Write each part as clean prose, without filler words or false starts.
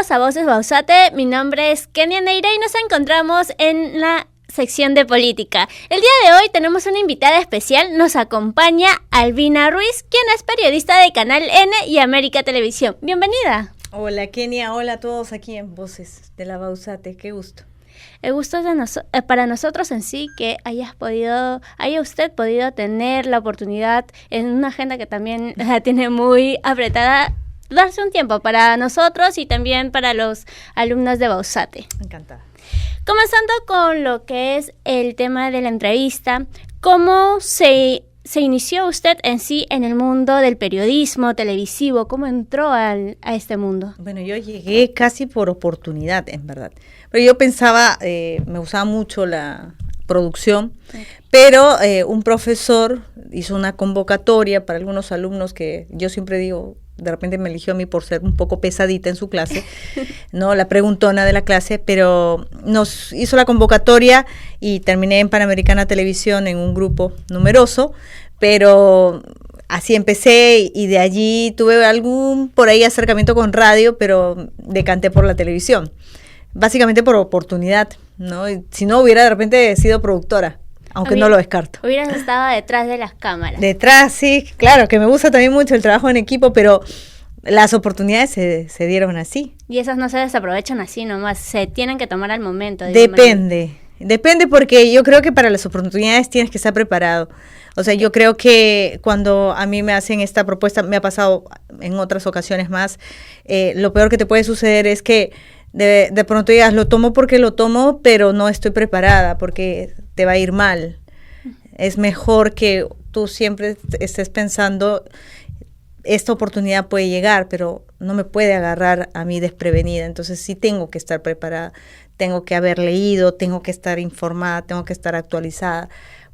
Bienvenidos a Voces Bausate, mi nombre es Kenia Neira y nos encontramos en la sección de política. El día de hoy tenemos una invitada especial, nos acompaña Albina Ruiz, quien es periodista de Canal N y América Televisión. Bienvenida. Hola Kenia, hola a todos aquí en Voces de la Bausate, qué gusto. El gusto es para nosotros en sí que haya usted podido tener la oportunidad en una agenda que también la tiene muy apretada, darse un tiempo para nosotros y también para los alumnos de Bausate. Encantada. Comenzando con lo que es el tema de la entrevista, ¿cómo se inició usted en sí en el mundo del periodismo televisivo? ¿Cómo entró a este mundo? Bueno, yo llegué casi por oportunidad, en verdad. Pero yo pensaba, me gustaba mucho la producción, pero un profesor hizo una convocatoria para algunos alumnos que yo siempre digo, de repente me eligió a mí por ser un poco pesadita en su clase, no la preguntona de la clase, pero nos hizo la convocatoria y terminé en Panamericana Televisión en un grupo numeroso, pero así empecé y de allí tuve algún por ahí acercamiento con radio, pero decanté por la televisión, básicamente por oportunidad, ¿no? Y si no hubiera de repente sido productora. Aunque no lo descarto. Hubieras estado detrás de las cámaras. Detrás, sí, claro, que me gusta también mucho el trabajo en equipo, pero las oportunidades se dieron así. Y esas no se desaprovechan así nomás, se tienen que tomar al momento. Depende porque yo creo que para las oportunidades tienes que estar preparado. O sea, yo creo que cuando a mí me hacen esta propuesta, me ha pasado en otras ocasiones más, lo peor que te puede suceder es que de pronto digas, lo tomo porque lo tomo, pero no estoy preparada porque te va a ir mal. Es mejor que tú siempre estés pensando, esta oportunidad puede llegar, pero no me puede agarrar a mí desprevenida. Entonces sí tengo que estar preparada, tengo que haber leído, tengo que estar informada, tengo que estar actualizada,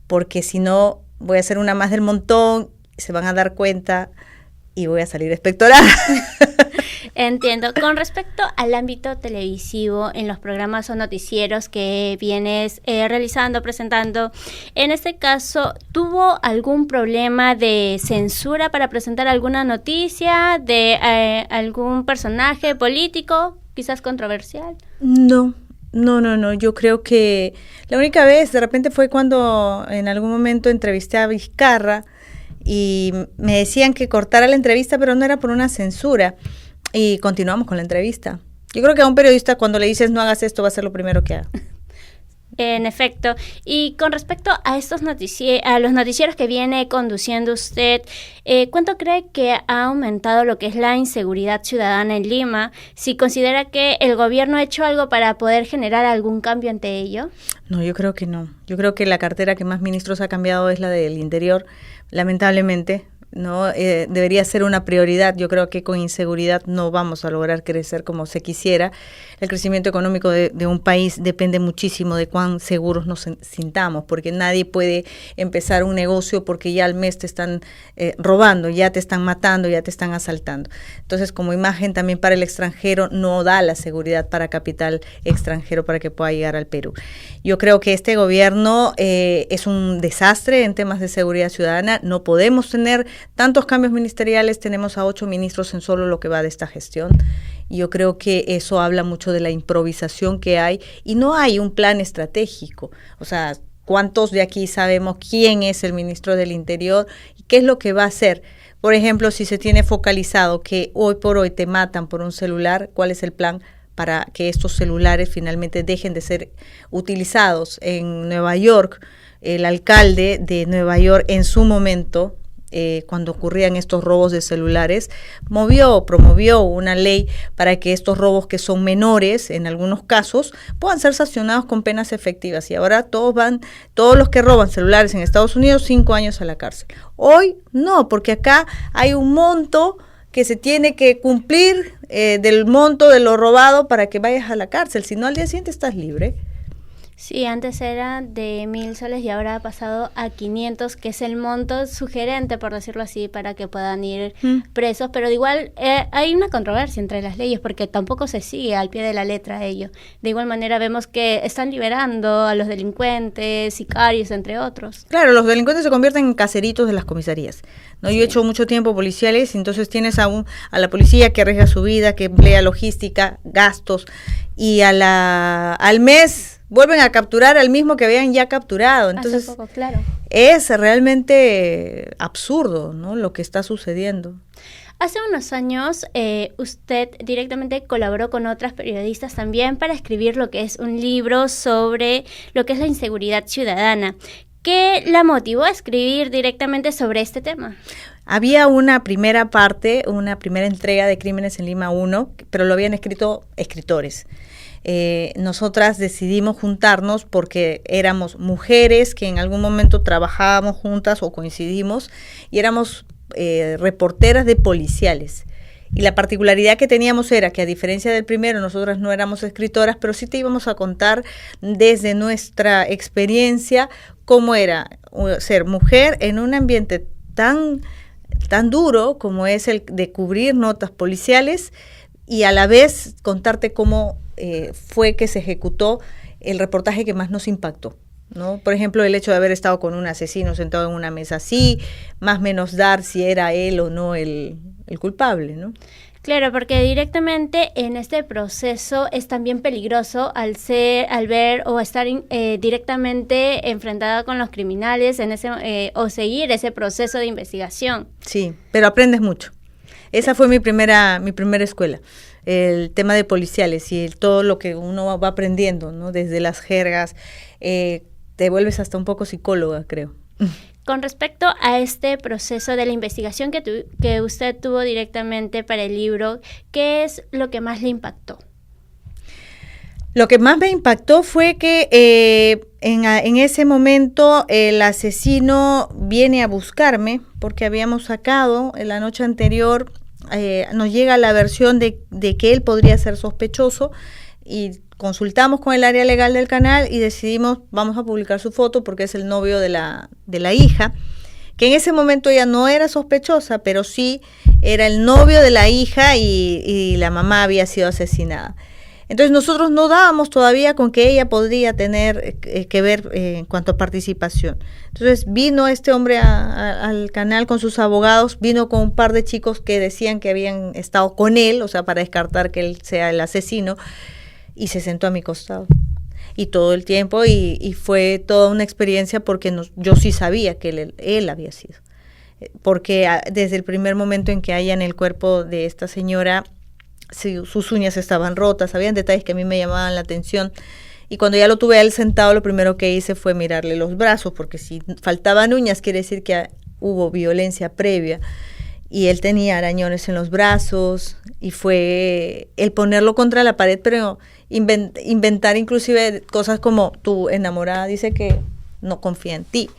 porque si no voy a ser una más del montón, se van a dar cuenta y voy a salir espectorada. Entiendo. Con respecto al ámbito televisivo, en los programas o noticieros que vienes realizando, presentando, en este caso, ¿tuvo algún problema de censura para presentar alguna noticia de algún personaje político, quizás controversial? No, yo creo que la única vez de repente fue cuando en algún momento entrevisté a Vizcarra y me decían que cortara la entrevista, pero no era por una censura. Y continuamos con la entrevista. Yo creo que a un periodista cuando le dices no hagas esto va a ser lo primero que haga. En efecto. Y con respecto a estos a los noticieros que viene conduciendo usted, ¿cuánto cree que ha aumentado lo que es la inseguridad ciudadana en Lima? Si considera que el gobierno ha hecho algo para poder generar algún cambio ante ello. No, yo creo que no. Yo creo que la cartera que más ministros ha cambiado es la del Interior, lamentablemente. No, debería ser una prioridad. Yo creo que con inseguridad no vamos a lograr crecer como se quisiera. El crecimiento económico de un país depende muchísimo de cuán seguros nos sintamos, porque nadie puede empezar un negocio porque ya al mes te están robando, ya te están matando, ya te están asaltando. Entonces, como imagen también para el extranjero, no da la seguridad para capital extranjero para que pueda llegar al Perú. Yo creo que este gobierno es un desastre en temas de seguridad ciudadana. No podemos tener tantos cambios ministeriales, tenemos a 8 ministros en solo lo que va de esta gestión. Y yo creo que eso habla mucho de la improvisación que hay y no hay un plan estratégico. O sea, ¿cuántos de aquí sabemos quién es el ministro del Interior y qué es lo que va a hacer? Por ejemplo, si se tiene focalizado que hoy por hoy te matan por un celular, ¿cuál es el plan para que estos celulares finalmente dejen de ser utilizados? En Nueva York, el alcalde de Nueva York en su momento, cuando ocurrían estos robos de celulares, promovió una ley para que estos robos que son menores, en algunos casos, puedan ser sancionados con penas efectivas. Y ahora todos los que roban celulares en Estados Unidos, 5 años a la cárcel. Hoy no, porque acá hay un monto que se tiene que cumplir del monto de lo robado para que vayas a la cárcel. Si no, al día siguiente estás libre. Sí, antes era de 1.000 soles y ahora ha pasado a 500, que es el monto sugerente, por decirlo así, para que puedan ir presos. Pero de igual hay una controversia entre las leyes porque tampoco se sigue al pie de la letra ello. De igual manera vemos que están liberando a los delincuentes, sicarios, entre otros. Claro, los delincuentes se convierten en caseritos de las comisarías, ¿no? Sí. Yo he hecho mucho tiempo policiales, entonces tienes a la policía que arriesga su vida, que emplea logística, gastos, y al mes vuelven a capturar al mismo que habían ya capturado. Entonces, poco, claro. Es realmente absurdo, ¿no?, lo que está sucediendo. Hace unos años usted directamente colaboró con otras periodistas también para escribir lo que es un libro sobre lo que es la inseguridad ciudadana. ¿Qué la motivó a escribir directamente sobre este tema? Había una primera parte, una primera entrega de Crímenes en Lima 1, pero lo habían escrito escritores. Nosotras decidimos juntarnos porque éramos mujeres que en algún momento trabajábamos juntas o coincidimos y éramos reporteras de policiales. Y la particularidad que teníamos era que, a diferencia del primero, nosotras no éramos escritoras, pero sí te íbamos a contar desde nuestra experiencia cómo era ser mujer en un ambiente tan duro como es el de cubrir notas policiales, y a la vez contarte cómo fue que se ejecutó el reportaje que más nos impactó, ¿no? Por ejemplo, el hecho de haber estado con un asesino sentado en una mesa así, más o menos dar si era él o no el culpable, ¿no? Claro, porque directamente en este proceso es también peligroso al ver o estar directamente enfrentada con los criminales o seguir ese proceso de investigación. Sí, pero aprendes mucho. Esa fue mi primera escuela, el tema de policiales y todo lo que uno va aprendiendo, ¿no? Desde las jergas, te vuelves hasta un poco psicóloga, creo. Con respecto a este proceso de la investigación que usted tuvo directamente para el libro, ¿qué es lo que más le impactó? Lo que más me impactó fue que en ese momento el asesino viene a buscarme porque habíamos sacado en la noche anterior, nos llega la versión de que él podría ser sospechoso, y consultamos con el área legal del canal y decidimos, vamos a publicar su foto porque es el novio de la hija, que en ese momento ella no era sospechosa, pero sí era el novio de la hija y la mamá había sido asesinada. Entonces nosotros no dábamos todavía con que ella podría tener que ver en cuanto a participación. Entonces vino este hombre al canal con sus abogados, vino con un par de chicos que decían que habían estado con él, o sea, para descartar que él sea el asesino, y se sentó a mi costado. Y todo el tiempo, y fue toda una experiencia porque yo sí sabía que él había sido. Porque desde el primer momento en que hallan el cuerpo de esta señora, sus uñas estaban rotas, habían detalles que a mí me llamaban la atención, y cuando ya lo tuve a él sentado, lo primero que hice fue mirarle los brazos, porque si faltaban uñas quiere decir que hubo violencia previa, y él tenía arañones en los brazos, y fue el ponerlo contra la pared, pero inventar inclusive cosas como: tu enamorada dice que no confía en ti,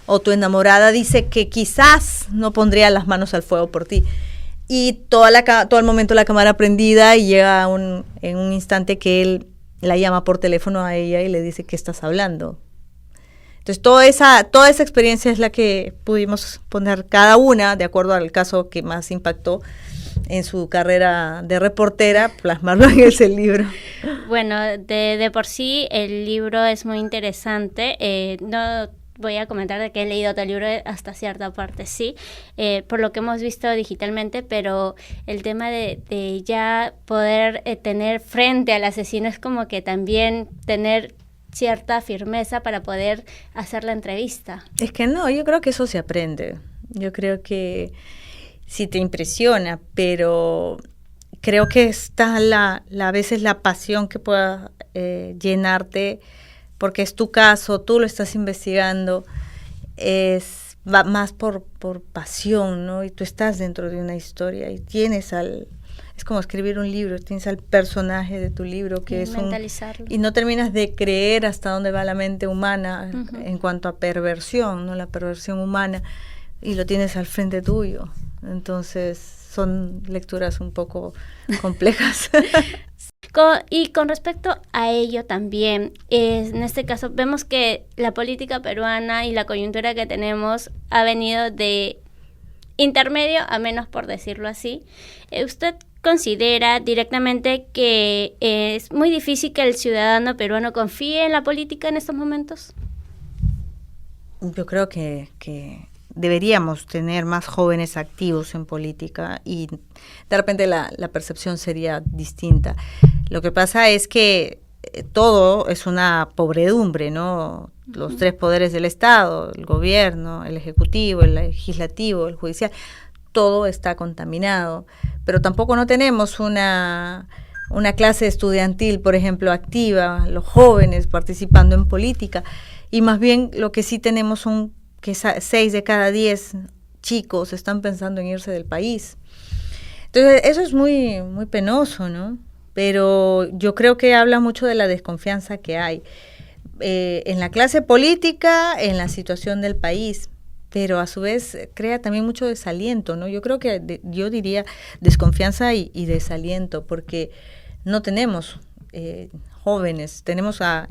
o tu enamorada dice que quizás no pondría las manos al fuego por ti. Y todo el momento la cámara prendida, y llega en un instante que él la llama por teléfono a ella y le dice: ¿qué estás hablando? Entonces toda esa experiencia es la que pudimos poner cada una, de acuerdo al caso que más impactó en su carrera de reportera, plasmarlo en ese libro. Bueno, de por sí el libro es muy interesante. No voy a comentar de que he leído todo el libro hasta cierta parte, sí, por lo que hemos visto digitalmente, pero el tema de ya poder tener frente al asesino es como que también tener cierta firmeza para poder hacer la entrevista. Es que no, yo creo que eso se aprende. Yo creo que sí te impresiona, pero creo que está a veces la pasión que pueda llenarte, porque es tu caso, tú lo estás investigando, va más por pasión, ¿no? Y tú estás dentro de una historia y tienes es como escribir un libro, tienes al personaje de tu libro, que es mentalizarlo. Y no terminas de creer hasta dónde va la mente humana en cuanto a perversión, ¿no? La perversión humana, y lo tienes al frente tuyo. Entonces son lecturas un poco complejas. Y con respecto a ello también, en este caso vemos que la política peruana y la coyuntura que tenemos ha venido de intermedio a menos, por decirlo así. ¿Usted considera directamente que es muy difícil que el ciudadano peruano confíe en la política en estos momentos? Yo creo que deberíamos tener más jóvenes activos en política y de repente la percepción sería distinta. Lo que pasa es que todo es una pobredumbre, ¿no? Los tres poderes del Estado, el gobierno, el ejecutivo, el legislativo, el judicial, todo está contaminado, pero tampoco no tenemos una clase estudiantil, por ejemplo, activa, los jóvenes participando en política, y más bien lo que sí tenemos son que 6 de cada 10 chicos están pensando en irse del país. Entonces, eso es muy, muy penoso, ¿no? Pero yo creo que habla mucho de la desconfianza que hay en la clase política, en la situación del país, pero a su vez crea también mucho desaliento, ¿no? Yo creo que yo diría desconfianza y desaliento, porque no tenemos jóvenes, tenemos a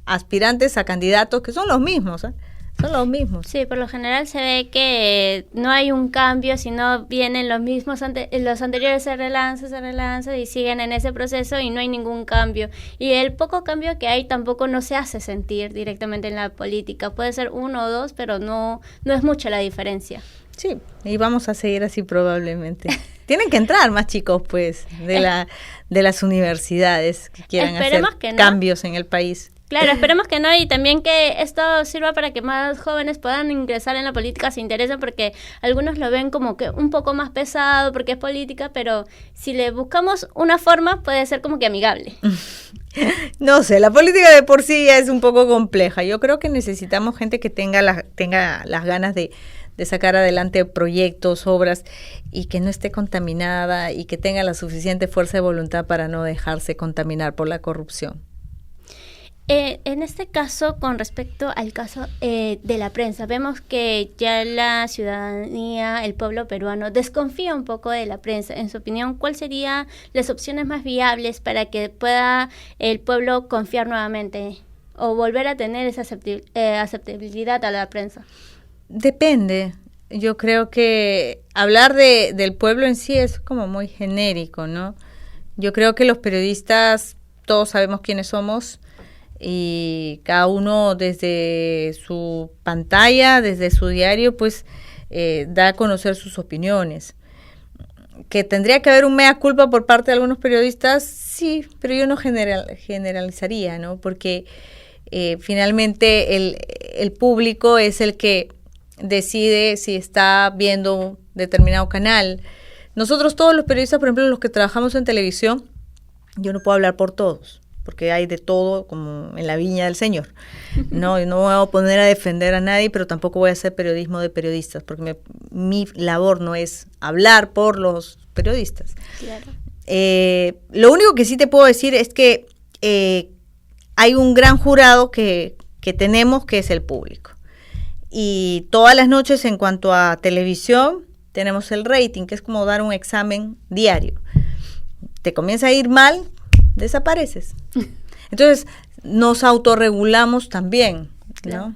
aspirantes a candidatos que son los mismos, ¿eh? Son los mismos. Sí, por lo general se ve que no hay un cambio, sino vienen los mismos, los anteriores se relanzan y siguen en ese proceso y no hay ningún cambio. Y el poco cambio que hay tampoco no se hace sentir directamente en la política. Puede ser 1 o 2, pero no es mucha la diferencia. Sí, y vamos a seguir así probablemente. Tienen que entrar más chicos, pues, de las universidades que quieran hacer cambios en el país. Claro, esperemos que no, y también que esto sirva para que más jóvenes puedan ingresar en la política, se interesen, porque algunos lo ven como que un poco más pesado porque es política, pero si le buscamos una forma puede ser como que amigable. No sé, la política de por sí ya es un poco compleja. Yo creo que necesitamos gente que tenga las ganas de sacar adelante proyectos, obras, y que no esté contaminada y que tenga la suficiente fuerza de voluntad para no dejarse contaminar por la corrupción. En este caso, con respecto al caso de la prensa, vemos que ya la ciudadanía, el pueblo peruano, desconfía un poco de la prensa. En su opinión, ¿cuáles serían las opciones más viables para que pueda el pueblo confiar nuevamente o volver a tener esa aceptabilidad a la prensa? Depende. Yo creo que hablar del pueblo en sí es como muy genérico, ¿no? Yo creo que los periodistas, todos sabemos quiénes somos, y cada uno desde su pantalla, desde su diario, pues da a conocer sus opiniones. ¿Que tendría que haber un mea culpa por parte de algunos periodistas? Sí, pero yo no generalizaría, ¿no? Porque finalmente el público es el que decide si está viendo determinado canal. Nosotros todos los periodistas, por ejemplo, los que trabajamos en televisión, yo no puedo hablar por todos, porque hay de todo como en la viña del Señor. No, no voy a poner a defender a nadie, pero tampoco voy a hacer periodismo de periodistas, porque mi labor no es hablar por los periodistas. Claro. Lo único que sí te puedo decir es que hay un gran jurado que tenemos, que es el público. Y todas las noches, en cuanto a televisión, tenemos el rating, que es como dar un examen diario. Te comienza a ir mal, desapareces. Entonces, nos autorregulamos también, ¿no? Claro.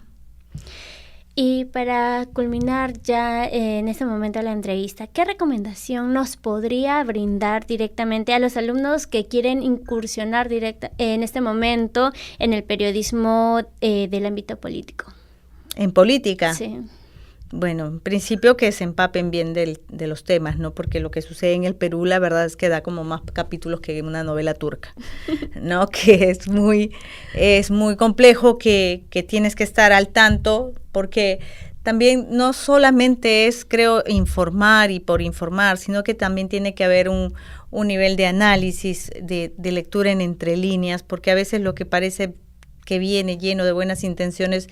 Y para culminar ya en este momento de la entrevista, ¿qué recomendación nos podría brindar directamente a los alumnos que quieren incursionar en este momento en el periodismo del ámbito político? ¿En política? Sí. Bueno, en principio que se empapen bien de los temas, ¿no? Porque lo que sucede en el Perú, la verdad es que da como más capítulos que una novela turca, ¿no? Que es muy complejo, que tienes que estar al tanto, porque también no solamente es, creo, informar y por informar, sino que también tiene que haber un nivel de análisis, de lectura en entre líneas, porque a veces lo que parece que viene lleno de buenas intenciones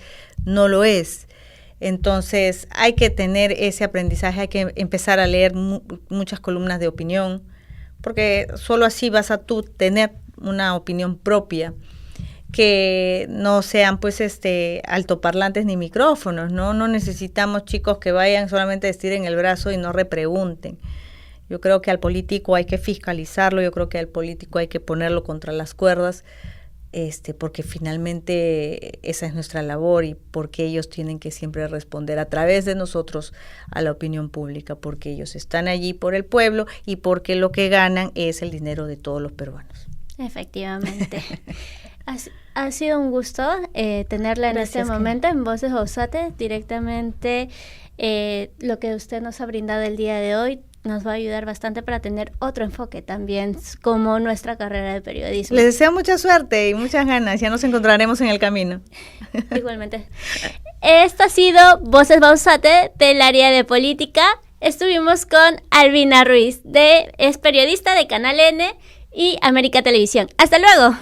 no lo es. Entonces hay que tener ese aprendizaje, hay que empezar a leer muchas columnas de opinión, porque solo así vas a tú tener una opinión propia, que no sean pues altoparlantes ni micrófonos, ¿no? No necesitamos chicos que vayan solamente estiren el brazo y no repregunten. Yo creo que al político hay que fiscalizarlo, yo creo que al político hay que ponerlo contra las cuerdas, porque finalmente esa es nuestra labor y porque ellos tienen que siempre responder a través de nosotros a la opinión pública, porque ellos están allí por el pueblo y porque lo que ganan es el dinero de todos los peruanos. Efectivamente. Ha sido un gusto tenerla en este momento en Voces Bausate. Directamente lo que usted nos ha brindado el día de hoy nos va a ayudar bastante para tener otro enfoque también como nuestra carrera de periodismo. Les deseo mucha suerte y muchas ganas, ya nos encontraremos en el camino. Igualmente. Esto ha sido Voces Bausate del área de política. Estuvimos con Albina Ruiz, es periodista de Canal N y América Televisión. ¡Hasta luego!